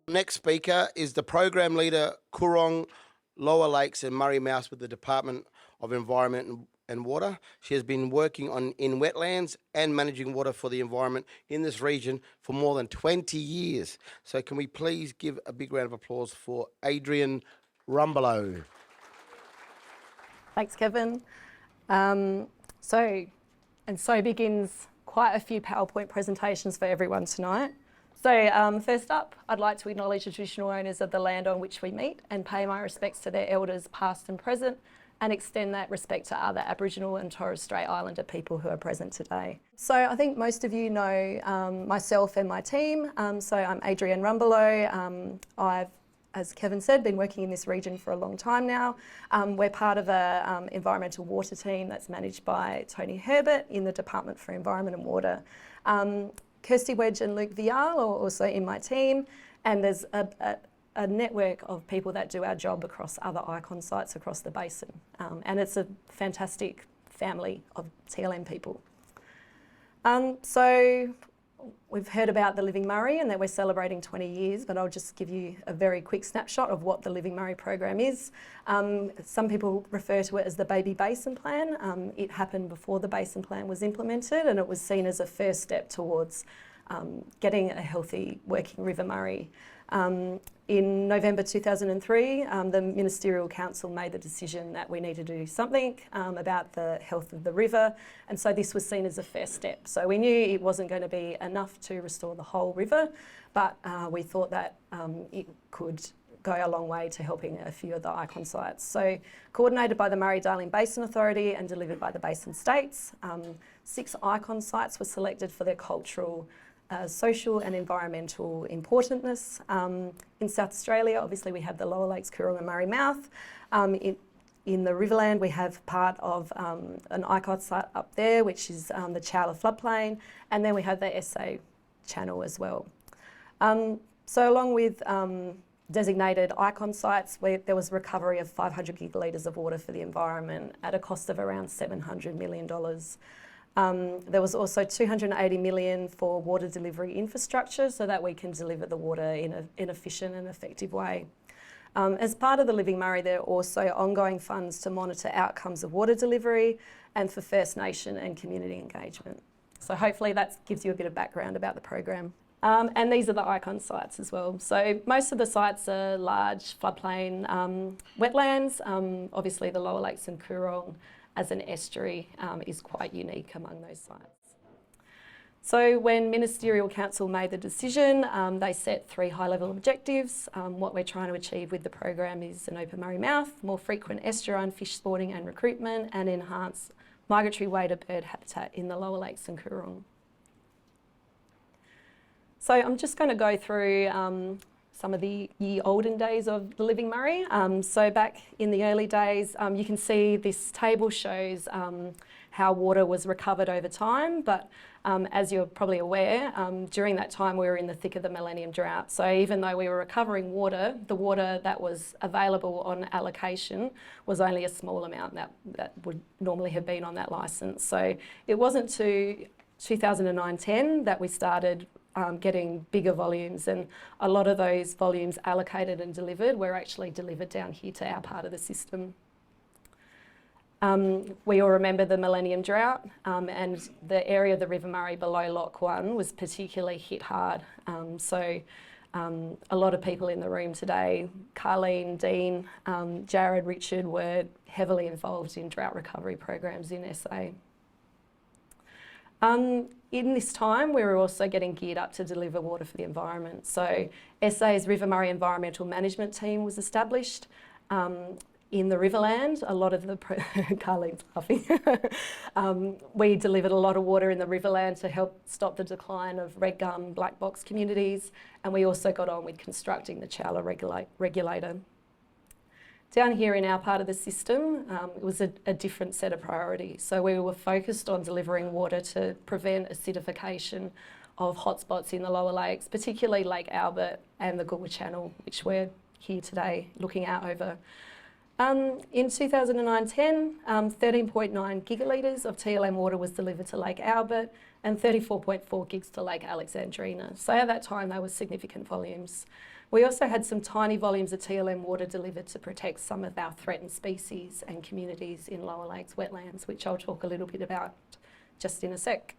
Next speaker is the program leader, Coorong, Lower Lakes and Murray Mouse with the Department of Environment and Water. She has been working in wetlands and managing water for the environment in this region for more than 20 years. So can we please give a big round of applause for Adrienne Rumbelow. Thanks, Kevin. So begins quite a few PowerPoint presentations for everyone tonight. So first up, I'd like to acknowledge the traditional owners of the land on which we meet and pay my respects to their elders past and present, and extend that respect to other Aboriginal and Torres Strait Islander people who are present today. So I think most of you know myself and my team. So I'm Adrienne Rumbelow. I've, as Kevin said, been working in this region for a long time now. We're part of an environmental water team that's managed by Tony Herbert in the Department for Environment and Water. Kirsty Wedge and Luke Vial are also in my team, and there's a network of people that do our job across other icon sites across the basin. And it's a fantastic family of TLM people. So we've heard about the Living Murray and that we're celebrating 20 years, but I'll just give you a very quick snapshot of what the Living Murray program is. Some people refer to it as the Baby Basin Plan. It happened before the Basin Plan was implemented, and it was seen as a first step towards getting a healthy working River Murray. In November 2003, the Ministerial Council made the decision that we need to do something about the health of the river, and so this was seen as a first step. So we knew it wasn't going to be enough to restore the whole river, but we thought that it could go a long way to helping a few of the icon sites. So coordinated by the Murray-Darling Basin Authority and delivered by the Basin States, 6 icon sites were selected for their cultural, social and environmental importance. In South Australia, obviously we have the Lower Lakes, Coorong and Murray Mouth. In the Riverland, we have part of an icon site up there, which is the Chowla floodplain, and then we have the SA channel as well. So along with designated icon sites, there was recovery of 500 gigalitres of water for the environment at a cost of around $700 million. There was also $280 million for water delivery infrastructure so that we can deliver the water in an efficient and effective way. As part of the Living Murray, there are also ongoing funds to monitor outcomes of water delivery and for First Nation and community engagement. So hopefully that gives you a bit of background about the program. And these are the icon sites as well. So most of the sites are large floodplain wetlands. Obviously the Lower Lakes and Coorong as an estuary is quite unique among those sites. So when Ministerial Council made the decision, they set 3 high-level objectives. What we're trying to achieve with the program is an open Murray mouth, more frequent estuarine fish spawning and recruitment, and enhance migratory waded bird habitat in the Lower Lakes and Coorong. So I'm just going to go through some of the olden days of the Living Murray. So back in the early days, you can see this table shows how water was recovered over time, but as you're probably aware, during that time we were in the thick of the millennium drought. So even though we were recovering water, the water that was available on allocation was only a small amount that would normally have been on that licence. So it wasn't to 2009-10 that we started getting bigger volumes, and a lot of those volumes allocated and delivered were actually delivered down here to our part of the system. We all remember the millennium drought, and the area of the River Murray below Lock 1 was particularly hit hard. A lot of people in the room today, Carleen, Dean, Jared, Richard, were heavily involved in drought recovery programs in SA. In this time, we were also getting geared up to deliver water for the environment. So SA's River Murray Environmental Management Team was established. In the Riverland, a lot of the, Carleen's laughing, we delivered a lot of water in the Riverland to help stop the decline of red gum black box communities, and we also got on with constructing the Chowla regulator. Down here in our part of the system, it was a different set of priorities. So we were focused on delivering water to prevent acidification of hotspots in the Lower Lakes, particularly Lake Albert and the Goolwa Channel, which we're here today looking out over. In 2009-10, 13.9 gigalitres of TLM water was delivered to Lake Albert and 34.4 gigs to Lake Alexandrina. So at that time, they were significant volumes. We also had some tiny volumes of TLM water delivered to protect some of our threatened species and communities in Lower Lakes wetlands, which I'll talk a little bit about just in a sec.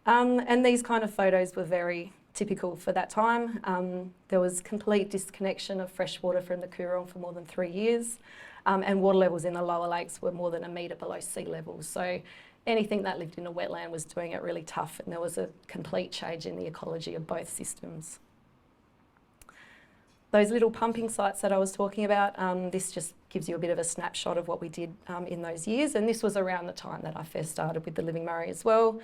And these kind of photos were very typical for that time. There was complete disconnection of fresh water from the Coorong for more than 3 years, and water levels in the Lower Lakes were more than a metre below sea level. So anything that lived in a wetland was doing it really tough, and there was a complete change in the ecology of both systems. Those little pumping sites that I was talking about, this just gives you a bit of a snapshot of what we did in those years, and this was around the time that I first started with the Living Murray as well.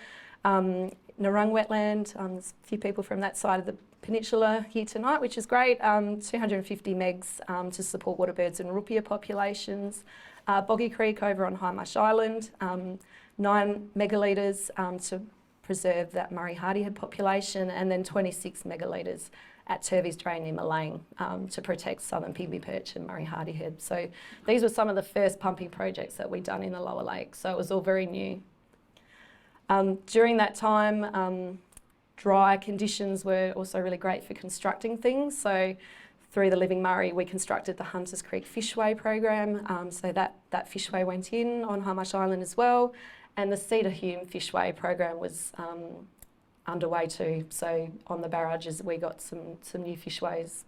Narung wetland, there's a few people from that side of the peninsula here tonight, which is great. 250 megs to support waterbirds and rupia populations. Boggy Creek over on High Marsh Island, 9 megalitres to preserve that Murray hardyhead population, and then 26 megalitres at Turvey's Drain in Malang to protect southern pygmy perch and Murray hardyhead. So these were some of the first pumping projects that we'd done in the Lower Lakes, so it was all very new. During that time, dry conditions were also really great for constructing things. So through the Living Murray, we constructed the Hunters Creek Fishway program. So that fishway went in on High Marsh Island as well. And the Cedar Hume Fishway program was underway too. So on the barrages, we got some new fishways.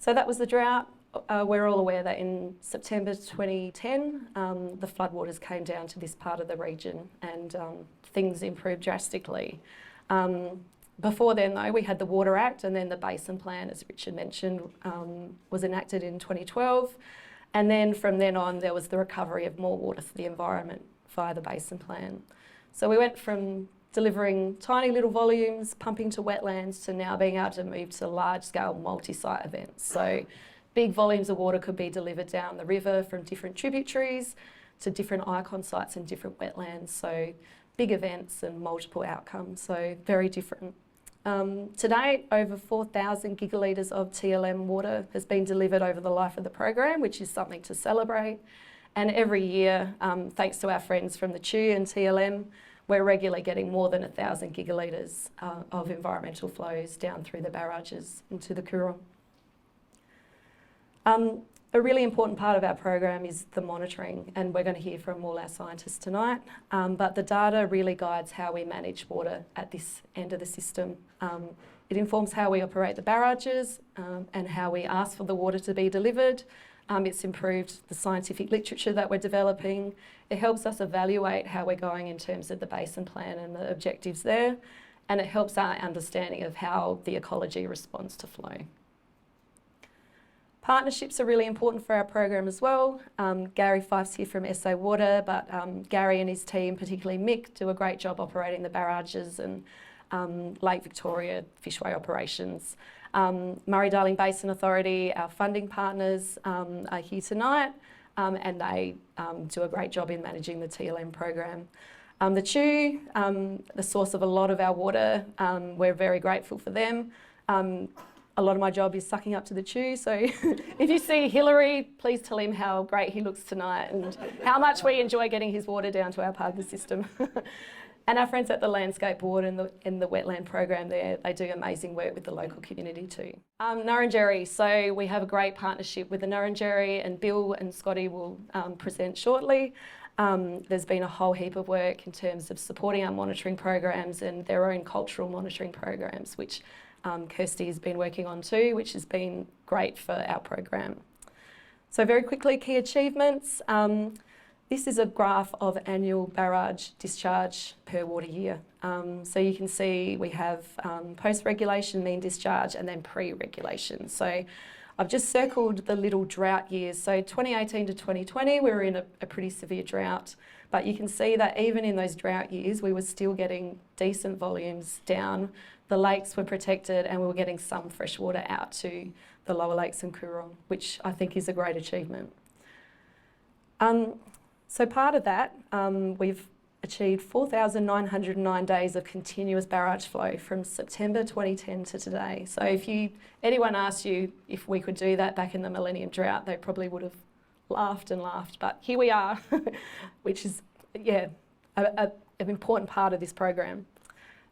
So that was the drought. We're all aware that in September 2010, the floodwaters came down to this part of the region, and things improved drastically. Before then though, we had the Water Act, and then the Basin Plan, as Richard mentioned, was enacted in 2012. And then from then on, there was the recovery of more water for the environment via the Basin Plan. So we went from delivering tiny little volumes, pumping to wetlands, to now being able to move to large-scale multi-site events. So big volumes of water could be delivered down the river from different tributaries to different icon sites and different wetlands. So big events and multiple outcomes, so very different. To date, over 4,000 gigalitres of TLM water has been delivered over the life of the program, which is something to celebrate. And every year, thanks to our friends from the CHU and TLM, we're regularly getting more than 1,000 gigalitres of environmental flows down through the barrages into the Coorong. A really important part of our program is the monitoring, and we're going to hear from all our scientists tonight, but the data really guides how we manage water at this end of the system. It informs how we operate the barrages and how we ask for the water to be delivered. It's improved the scientific literature that we're developing. It helps us evaluate how we're going in terms of the Basin Plan and the objectives there, and it helps our understanding of how the ecology responds to flow. Partnerships are really important for our program as well. Gary Fife's here from SA Water, but Gary and his team, particularly Mick, do a great job operating the barrages and Lake Victoria fishway operations. Murray-Darling Basin Authority, our funding partners, are here tonight, and they do a great job in managing the TLM program. The CHU, the source of a lot of our water, we're very grateful for them. A lot of my job is sucking up to the CHU, so if you see Hillary, please tell him how great he looks tonight and how much we enjoy getting his water down to our part of the system. And our friends at the Landscape Board and the Wetland Program there, they do amazing work with the local community too. Nurringerry, so we have a great partnership with the Nurringerry, and Bill and Scotty will present shortly. There's been a whole heap of work in terms of supporting our monitoring programs and their own cultural monitoring programs, which Kirsty has been working on too, which has been great for our program. So very quickly, key achievements. This is a graph of annual barrage discharge per water year. So you can see we have post-regulation, mean discharge, and then pre-regulation. So I've just circled the little drought years. So 2018 to 2020, we were in a pretty severe drought, but you can see that even in those drought years, we were still getting decent volumes down. The lakes were protected, and we were getting some fresh water out to the Lower Lakes and Coorong, which I think is a great achievement. So part of that, we've achieved 4,909 days of continuous barrage flow from September 2010 to today. So if anyone asked you if we could do that back in the Millennium Drought, they probably would have laughed and laughed, but here we are, which is, yeah, an important part of this program.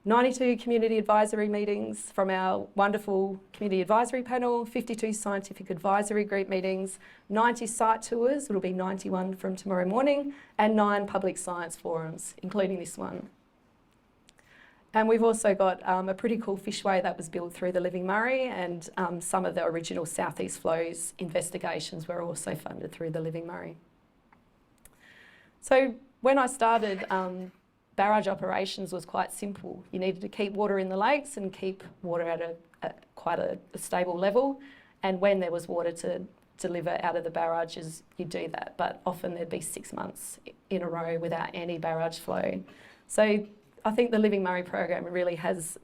92 community advisory meetings from our wonderful community advisory panel, 52 scientific advisory group meetings, 90 site tours, it'll be 91 from tomorrow morning, and 9 public science forums, including this one. And we've also got a pretty cool fishway that was built through the Living Murray, and some of the original Southeast Flows investigations were also funded through the Living Murray. So when I started, barrage operations was quite simple. You needed to keep water in the lakes and keep water at quite a stable level. And when there was water to deliver out of the barrages, you'd do that. But often there'd be 6 months in a row without any barrage flow. So I think the Living Murray program really has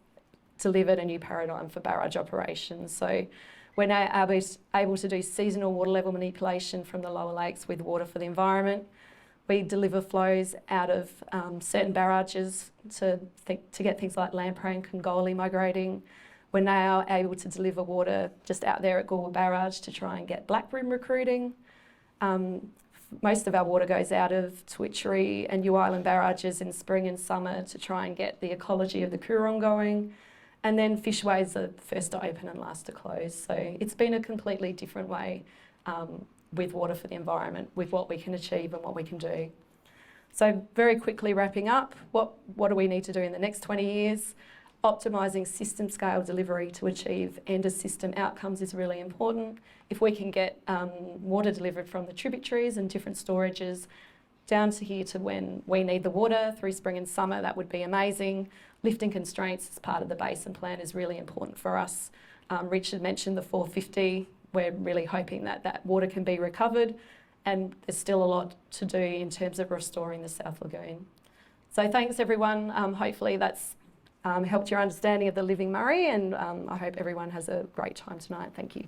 delivered a new paradigm for barrage operations. So we're now able to do seasonal water level manipulation from the lower lakes with water for the environment. We deliver flows out of certain barrages to get things like lamprey and Congolli migrating. We're now able to deliver water just out there at Goolwa Barrage to try and get black bream recruiting. Most of our water goes out of Twitchery and New Island barrages in spring and summer to try and get the ecology of the Coorong going. And then fishways are first to open and last to close. So it's been a completely different way with water for the environment, with what we can achieve and what we can do. So very quickly wrapping up, what do we need to do in the next 20 years? Optimising system scale delivery to achieve end of system outcomes is really important. If we can get water delivered from the tributaries and different storages down to here to when we need the water through spring and summer, that would be amazing. Lifting constraints as part of the basin plan is really important for us. Richard mentioned the 450. We're really hoping that that water can be recovered, and there's still a lot to do in terms of restoring the South Lagoon. So thanks everyone. Hopefully that's helped your understanding of the Living Murray, and I hope everyone has a great time tonight. Thank you.